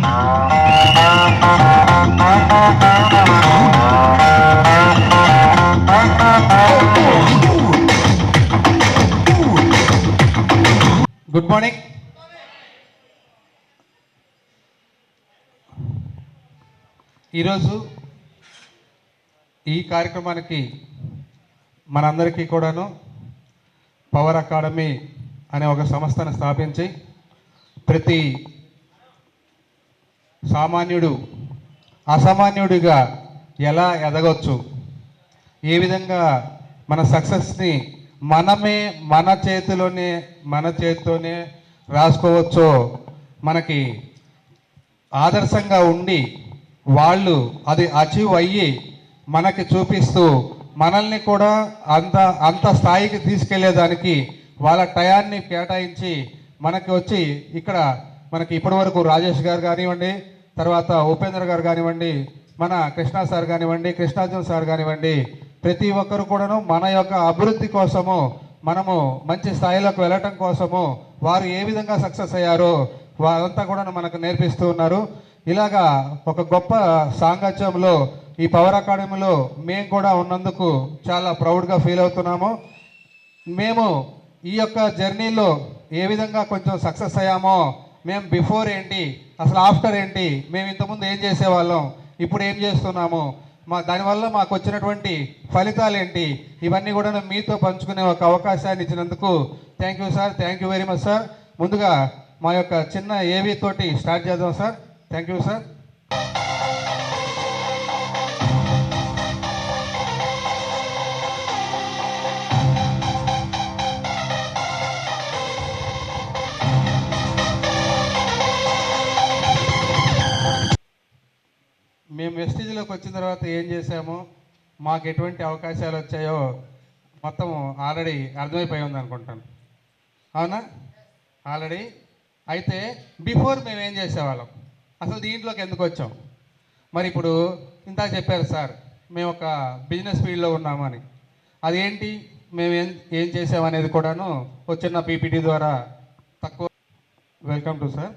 Good morning. ఈరోజు ఈ కార్యక్రమానికి మనందరికీ కూడాను పవర్ అకాడమీ అనే ఒక సంస్థను స్థాపించి ప్రతి సామాన్యుడు అసామాన్యుడిగా ఎలా ఎదగవచ్చు, ఏ విధంగా మన సక్సెస్ని మనమే మన చేతితోనే రాసుకోవచ్చో మనకి ఆదర్శంగా ఉండి వాళ్ళు అది అచీవ్ అయ్యి మనకి చూపిస్తూ మనల్ని కూడా అంత స్థాయికి తీసుకెళ్లేదానికి వాళ్ళ టయాన్ని కేటాయించి మనకి వచ్చి ఇక్కడ మనకి ఇప్పటి వరకు రాజేష్ గారు కానివ్వండి, తర్వాత ఉపేంద్ర గారు కానివ్వండి, మన కృష్ణ సార్ కానివ్వండి, కృష్ణార్జున్ సార్ కానివ్వండి, ప్రతి ఒక్కరు కూడాను మన యొక్క అభివృద్ధి కోసము, మనము మంచి స్థాయిలోకి వెళ్ళటం కోసము వారు ఏ విధంగా సక్సెస్ అయ్యారో వారంతా కూడా మనకు నేర్పిస్తూ ఉన్నారు. ఇలాగా ఒక గొప్ప సాంగత్యంలో ఈ పవర్ అకాడమీలో మేము కూడా ఉన్నందుకు చాలా ప్రౌడ్గా ఫీల్ అవుతున్నాము. మేము ఈ యొక్క జర్నీలో ఏ విధంగా కొంచెం సక్సెస్ అయ్యామో, మేము బిఫోర్ ఏంటి, అసలు ఆఫ్టర్ ఏంటి, మేము ఇంతకుముందు ఏం చేసేవాళ్ళం, ఇప్పుడు ఏం చేస్తున్నాము, దానివల్ల మాకు వచ్చినటువంటి ఫలితాలు ఏంటి, ఇవన్నీ కూడా మీతో పంచుకునే ఒక అవకాశాన్ని ఇచ్చినందుకు thank you sir. Thank you very much sir. ముందుగా మా యొక్క చిన్న ఏవీ తోటి స్టార్ట్ చేద్దాం సార్. Thank you sir. మేము వెస్టీజ్లోకి వచ్చిన తర్వాత ఏం చేసామో, మాకు ఎటువంటి అవకాశాలు వచ్చాయో మొత్తం ఆల్రెడీ అర్థమైపోయి ఉంది అనుకుంటాను. అవునా? ఆల్రెడీ. అయితే బిఫోర్ మేము ఏం చేసేవాళ్ళం, అసలు దీంట్లోకి ఎందుకు వచ్చాం? మరి ఇప్పుడు ఇంత చెప్పారు సార్, మేము ఒక బిజినెస్ ఫీల్డ్లో ఉన్నామని. అదేంటి, మేము ఏం చేసామనేది కూడాను ఒక చిన్న పీపీటీ ద్వారా తక్కువ. Welcome to sir.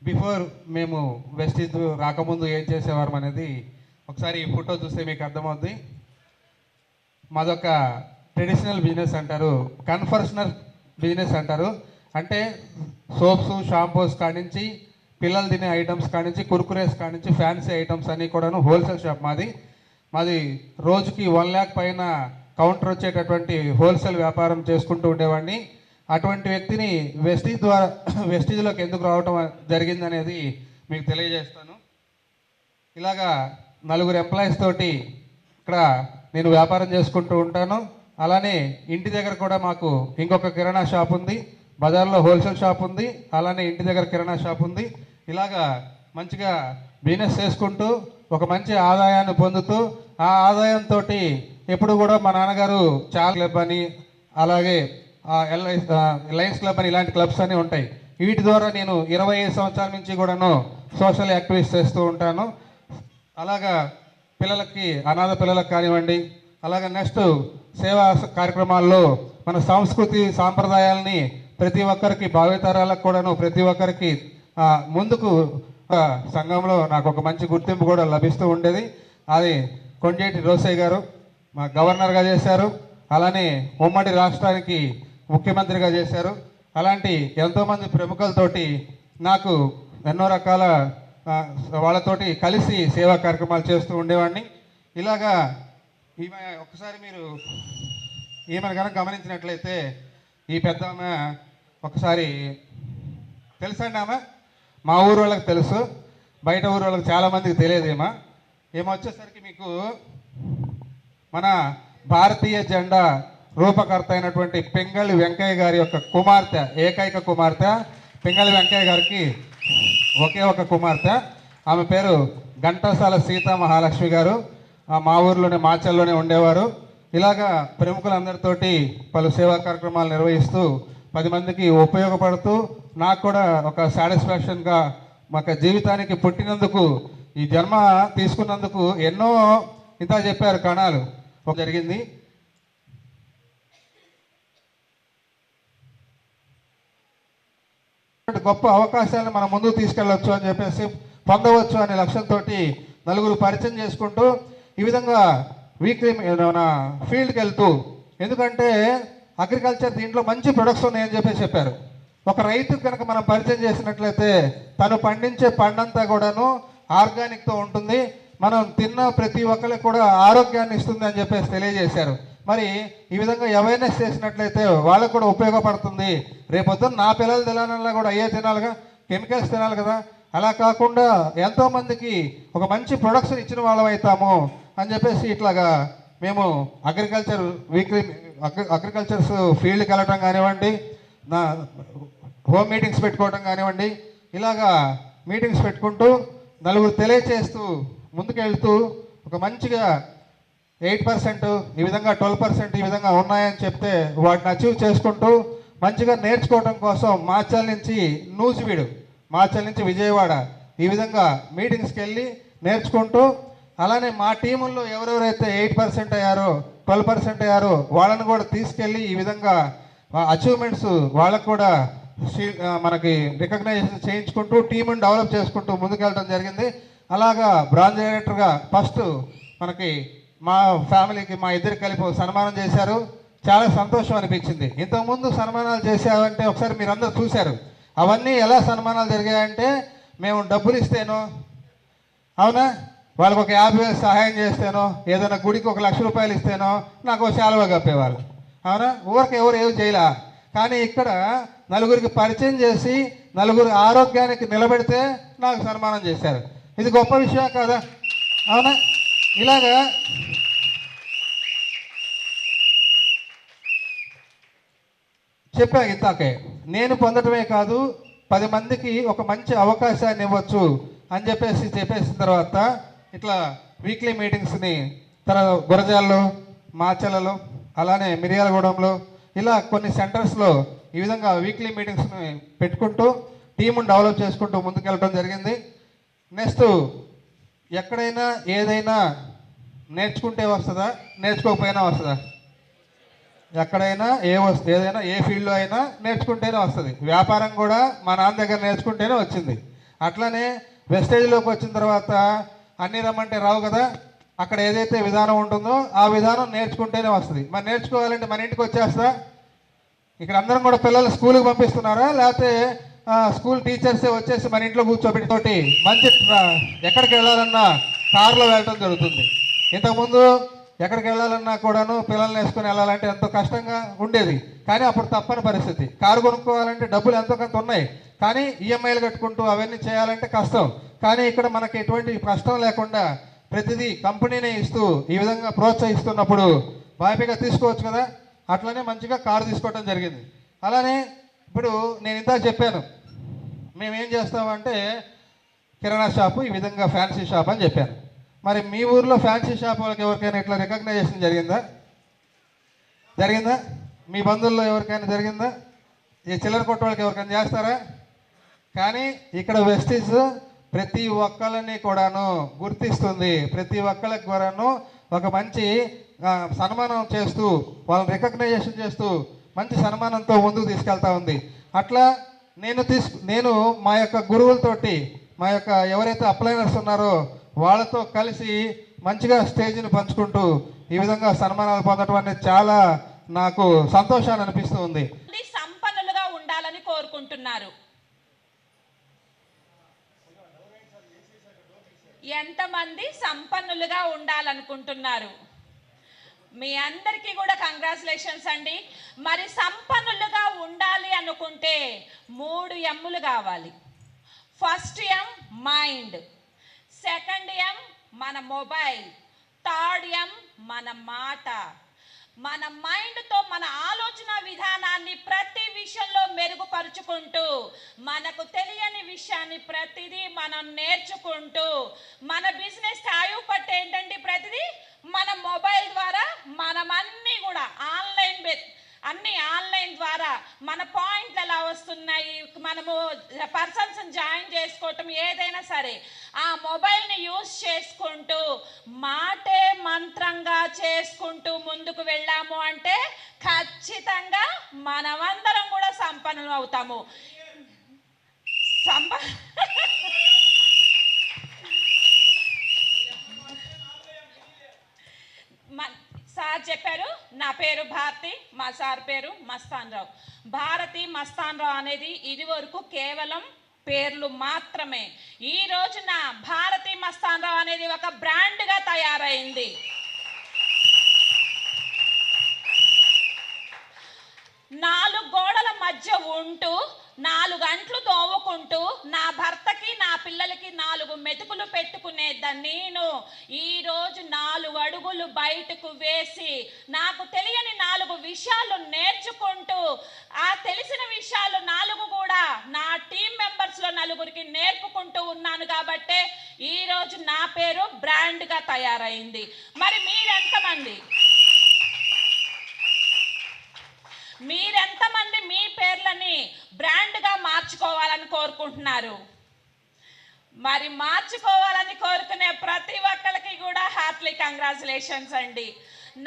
బిఫోర్ మేము వెస్టీజ్ రాకముందు ఏం చేసేవారం అనేది ఒకసారి ఈ ఫోటో చూస్తే మీకు అర్థమవుద్ది. మాదొక ట్రెడిషనల్ బిజినెస్ అంటారు, కన్ఫర్షనల్ బిజినెస్ అంటారు. అంటే సోప్స్, షాంపూస్ కానించి, పిల్లలు తినే ఐటమ్స్ కానించి, కుర్కురేస్ కానించి, ఫ్యాన్సీ ఐటమ్స్ అన్నీ కూడాను హోల్సేల్ షాప్ మాది రోజుకి 1 lakh పైన కౌంటర్ వచ్చేటటువంటి హోల్సేల్ వ్యాపారం చేసుకుంటూ ఉండేవాడిని. అటువంటి వ్యక్తిని వెస్టీజ్లోకి ఎందుకు రావటం జరిగిందనేది మీకు తెలియజేస్తాను. ఇలాగా 4 ఎంప్లాయీస్ తోటి ఇక్కడ నేను వ్యాపారం చేసుకుంటూ ఉంటాను. అలానే ఇంటి దగ్గర కూడా మాకు ఇంకొక కిరాణా షాప్ ఉంది, బజార్లో హోల్సేల్ షాప్ ఉంది, అలానే ఇంటి దగ్గర కిరాణా షాప్ ఉంది. ఇలాగా మంచిగా బిజినెస్ చేసుకుంటూ ఒక మంచి ఆదాయాన్ని పొందుతూ, ఆ ఆదాయంతో ఎప్పుడు కూడా మా నాన్నగారు చాలా క్లబ్ అని, అలాగే లయన్స్ క్లబ్ అని ఇలాంటి క్లబ్స్ అన్నీ ఉంటాయి. వీటి ద్వారా నేను 25 సంవత్సరాల నుంచి కూడాను సోషల్ యాక్టివిటీస్ చేస్తూ ఉంటాను. అలాగా పిల్లలకి, అనాథ పిల్లలకు కానివ్వండి, అలాగే నెక్స్ట్ సేవా కార్యక్రమాల్లో మన సంస్కృతి సాంప్రదాయాలని ప్రతి ఒక్కరికి, భావితరాలకు కూడాను ప్రతి ఒక్కరికి ముందుకు సంఘంలో నాకు ఒక మంచి గుర్తింపు కూడా లభిస్తూ ఉండేది. అది కొండేటి రోసయ్య గారు మా గవర్నర్గా చేశారు, అలానే ఉమ్మడి రాష్ట్రానికి ముఖ్యమంత్రిగా చేశారు. అలాంటి ఎంతోమంది ప్రముఖులతోటి నాకు ఎన్నో రకాల వాళ్ళతోటి కలిసి సేవా కార్యక్రమాలు చేస్తూ ఉండేవాడిని. ఇలాగా ఈమె ఒకసారి మీరు ఈమెను కనుక గమనించినట్లయితే, ఈ పెద్ద ఆమె ఒకసారి తెలుసండి. ఆమె మా ఊరు వాళ్ళకి తెలుసు, బయట ఊరు వాళ్ళకి చాలామందికి తెలియదు. ఏమో వచ్చేసరికి మీకు మన భారతీయ జెండా రూపకర్త అయినటువంటి పింగళి వెంకయ్య గారి యొక్క కుమార్తె, ఏకైక కుమార్తె పింగళి వెంకయ్య గారికి ఒకే ఒక కుమార్తె. ఆమె పేరు ఘంటసాల సీతా మహాలక్ష్మి గారు. మా ఊర్లోనే, మాచల్లోనే ఉండేవారు. ఇలాగా ప్రముఖులందరితోటి పలు సేవా కార్యక్రమాలు నిర్వహిస్తూ 10 మందికి ఉపయోగపడుతూ, నాకు కూడా ఒక సాటిస్ఫాక్షన్గా మాకు జీవితానికి పుట్టినందుకు, ఈ జన్మ తీసుకున్నందుకు ఎన్నో ఇంత చెప్పారు కణాలు జరిగింది. గొప్ప అవకాశాలను మనం ముందుకు తీసుకెళ్ళవచ్చు అని చెప్పేసి, పొందవచ్చు అనే లక్ష్యంతో నలుగురు పరిచయం చేసుకుంటూ ఈ విధంగా వీక్లీ మన ఫీల్డ్కి వెళ్తూ, ఎందుకంటే అగ్రికల్చర్ దీంట్లో మంచి ప్రొడక్ట్స్ ఉన్నాయని చెప్పారు. ఒక రైతుకు కనుక మనం పరిచయం చేసినట్లయితే తను పండించే పండంతా కూడాను ఆర్గానిక్తో ఉంటుంది, మనం తిన్న ప్రతి ఒక్కరికి కూడా ఆరోగ్యాన్ని ఇస్తుంది అని చెప్పేసి తెలియజేశారు. మరి ఈ విధంగా అవేర్నెస్ చేసినట్లయితే వాళ్ళకు కూడా ఉపయోగపడుతుంది. రేపొద్దున నా పిల్లలు తినాలన్నా కూడా అయ్యే తినాలిగా, కెమికల్స్ తినాలి కదా. అలా కాకుండా ఎంతోమందికి ఒక మంచి ప్రొడక్ట్స్ ఇచ్చిన వాళ్ళం అవుతాము అని చెప్పేసి ఇట్లాగా మేము అగ్రికల్చర్ వీక్లీ అగ్రికల్చర్స్ ఫీల్డ్కి వెళ్ళటం కానివ్వండి, నా హోమ్ మీటింగ్స్ పెట్టుకోవటం కానివ్వండి, ఇలాగా మీటింగ్స్ పెట్టుకుంటూ నలుగురు తెలియచేస్తూ ముందుకెళ్తూ ఒక మంచిగా 8% ఈ విధంగా 12% ఈ విధంగా ఉన్నాయని చెప్తే వాటిని అచీవ్ చేసుకుంటూ మంచిగా నేర్చుకోవడం కోసం మాచల్ నుంచి నూజివీడు, మాచల్ నుంచి విజయవాడ ఈ విధంగా మీటింగ్స్కి వెళ్ళి నేర్చుకుంటూ, అలానే మా టీముల్లో ఎవరెవరైతే 8% అయ్యారో 12% అయ్యారో వాళ్ళని కూడా తీసుకెళ్ళి ఈ విధంగా అచీవ్మెంట్స్ వాళ్ళకు కూడా మనకి రికగ్నైజేషన్ చేయించుకుంటూ టీముని డెవలప్ చేసుకుంటూ ముందుకెళ్ళడం జరిగింది. అలాగా బ్రాంచ్ డైరెక్టర్గా ఫస్ట్ మనకి మా ఫ్యామిలీకి మా ఇద్దరు కలిపి సన్మానం చేశారు. చాలా సంతోషం అనిపించింది. ఇంతకుముందు సన్మానాలు చేసామంటే ఒకసారి మీరందరూ చూశారు. అవన్నీ ఎలా సన్మానాలు జరిగాయంటే మేము డబ్బులు ఇస్తేనో, అవునా, వాళ్ళకి ఒక 50,000 సహాయం చేస్తేనో, ఏదైనా గుడికి 1,00,000 రూపాయలు ఇస్తేనో నాకు ఒక శాలువా కప్పేవాళ్ళు, అవునా, ఊరికి ఎవరు ఏమి చేయలే. కానీ ఇక్కడ నలుగురికి పరిచయం చేసి నలుగురు ఆరోగ్యానికి నిలబెడితే నాకు సన్మానం చేశారు. ఇది గొప్ప విషయం కదా, అవునా. ఇలాగా చెప్పాను ఇంతాకే, నేను పొందటమే కాదు 10 మందికి ఒక మంచి అవకాశాన్ని ఇవ్వచ్చు అని చెప్పేసిన తర్వాత ఇట్లా వీక్లీ మీటింగ్స్ని గురజాల్లో, మాచలలో, అలానే మిర్యాలగూడెంలో ఇలా కొన్ని సెంటర్స్లో ఈ విధంగా వీక్లీ మీటింగ్స్ని పెట్టుకుంటూ టీముని డెవలప్ చేసుకుంటూ ముందుకెళ్ళడం జరిగింది. నెక్స్ట్ ఎక్కడైనా ఏదైనా నేర్చుకుంటే వస్తుందా, నేర్చుకోకపోయినా వస్తుందా? ఎక్కడైనా ఏదైనా ఏ ఫీల్డ్లో అయినా నేర్చుకుంటేనే వస్తుంది. వ్యాపారం కూడా మా నాన్న దగ్గర నేర్చుకుంటేనే వచ్చింది. అట్లనే వెస్టేజ్లోకి వచ్చిన తర్వాత అన్నీ రమ్మంటే రావు కదా. అక్కడ ఏదైతే విధానం ఉంటుందో ఆ విధానం నేర్చుకుంటేనే వస్తుంది. మరి నేర్చుకోవాలంటే మన ఇంటికి వచ్చేస్తా. ఇక్కడ అందరం కూడా పిల్లలు స్కూల్కి పంపిస్తున్నారా, లేకపోతే స్కూల్ టీచర్సే వచ్చేసి మన ఇంట్లో కూర్చోబెట్టి మంచి ఎక్కడికి వెళ్ళాలన్నా కారులో వెళ్ళటం జరుగుతుంది. ఇంతకుముందు ఎక్కడికి వెళ్ళాలన్నా కూడాను పిల్లల్ని వేసుకొని వెళ్ళాలంటే ఎంతో కష్టంగా ఉండేది. కానీ అప్పుడు తప్పని పరిస్థితి. కారు కొనుక్కోవాలంటే డబ్బులు ఎంతో కొంత ఉన్నాయి, కానీ ఈఎంఐలు కట్టుకుంటూ అవన్నీ చేయాలంటే కష్టం. కానీ ఇక్కడ మనకి ఎటువంటి కష్టం లేకుండా ప్రతిదీ కంపెనీనే ఇస్తూ ఈ విధంగా ప్రోత్సహిస్తున్నప్పుడు బాధ్యతగా తీసుకోవచ్చు కదా. అట్లనే మంచిగా కారు తీసుకోవడం జరిగింది. అలానే ఇప్పుడు నేను ఇంత చెప్పాను, మేమేం చేస్తామంటే కిరాణా షాపు, ఈ విధంగా ఫ్యాన్సీ షాప్ అని చెప్పాను. మరి మీ ఊర్లో ఫ్యాన్సీ షాప్ వాళ్ళకి ఎవరికైనా ఇట్లా రికగ్నైజేషన్ జరిగిందా? మీ బంధువుల్లో ఎవరికైనా జరిగిందా? ఈ చిల్లర కొట్టు వాళ్ళకి ఎవరికైనా చేస్తారా? కానీ ఇక్కడ వెస్టీజ్ ప్రతి ఒక్కరిని కూడాను గుర్తిస్తుంది. ప్రతి ఒక్కరికి కూడాను ఒక మంచి సన్మానం చేస్తూ వాళ్ళని రికగ్నైజేషన్ చేస్తూ మంచి సన్మానంతో ముందుకు తీసుకెళ్తా ఉంది. అట్లా నేను మా యొక్క గురువులతోటి, మా యొక్క ఎవరైతే అప్లైనర్స్ ఉన్నారో వాళ్ళతో కలిసి మంచిగా స్టేజ్ని పంచుకుంటూ ఈ విధంగా సన్మానాలు పొందడం అనేది చాలా నాకు సంతోషాన్ని అనిపిస్తూ ఉంది. సంపన్నులుగా ఉండాలని కోరుకుంటున్నారు. ఎంతమంది సంపన్నులుగా ఉండాలనుకుంటున్నారు? మీ అందరికీ కూడా కంగ్రాచులేషన్స్ అండి. మరి సంపన్నులుగా ఉండాలి అనుకుంటే 3 ఎమ్ములు కావాలి. ఫస్ట్ ఎం మైండ్, సెకండ్ ఎం మన మొబైల్, థర్డ్ ఎం మన మాట. మన మైండ్తో మన ఆలోచన విధానాన్ని ప్రతి విషయంలో మెరుగుపరుచుకుంటూ, మనకు తెలియని విషయాన్ని ప్రతిదీ మనం నేర్చుకుంటూ, మన బిజినెస్ ఆయువు పట్టు ఏంటండి, ప్రతిదీ మన మొబైల్ ద్వారా మనం అన్నీ కూడా ఆన్లైన్ ద్వారా మన పాయింట్లు ఎలా వస్తున్నాయి, మనము పర్సన్స్ జాయిన్ చేసుకోవటం ఏదైనా సరే ఆ మొబైల్ని యూజ్ చేసుకుంటూ మాటే మంత్రంగా చేసుకుంటూ ముందుకు వెళ్ళాము అంటే ఖచ్చితంగా మనమందరం కూడా సంపన్నులు అవుతాము. సంబ సార్ చెప్పారు, నా పేరు భారతి, మా సార్ పేరు మస్తాన్ రావు. భారతి మస్తాన్ రావు అనేది ఇది వరకు కేవలం పేర్లు మాత్రమే. ఈ రోజున భారతి మస్తాన్ రావు అనేది ఒక బ్రాండ్గా తయారైంది. నాలుగు గోడల మధ్య ఉంటూ 4 గంటలు తోవుకుంటూ నా భర్తకి నా పిల్లలకి 4 మెతుకులు పెట్టుకునేదాన్ని నేను ఈరోజు 4 అడుగులు బయటకు వేసి నాకు తెలియని 4 విషయాలు నేర్చుకుంటూ ఆ తెలిసిన విషయాలు 4 కూడా నా టీం మెంబర్స్లో 4గురికి నేర్పుకుంటూ ఉన్నాను. కాబట్టే ఈరోజు నా పేరు బ్రాండ్గా తయారైంది. మరి మీరెంతమంది మీ పేర్లని బ్రాండ్గా మార్చుకోవాలని కోరుకుంటున్నారు? మరి మార్చుకోవాలని కోరుకునే ప్రతి ఒక్కరికి కూడా హార్ట్లీ కంగ్రాచులేషన్స్ అండి.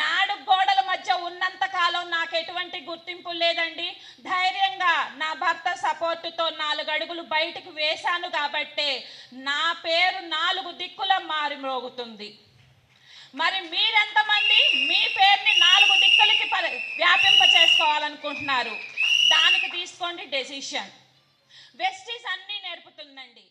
4 గోడల మధ్య ఉన్నంత కాలం నాకు ఎటువంటి గుర్తింపు లేదండి. ధైర్యంగా నా భర్త సపోర్టుతో 4 అడుగులు బయటకు వేశాను కాబట్టే నా పేరు 4 దిక్కుల మారి మ్రోగుతుంది. మరి మీరెంతమంది మీ పేరుని 4 దిక్కులకి వ్యాపింప చేసుకోవాలనుకుంటున్నారు? దానికి తీసుకోండి డెసిషన్. వెస్టీస్ అన్నీ నేర్పుతుందండి.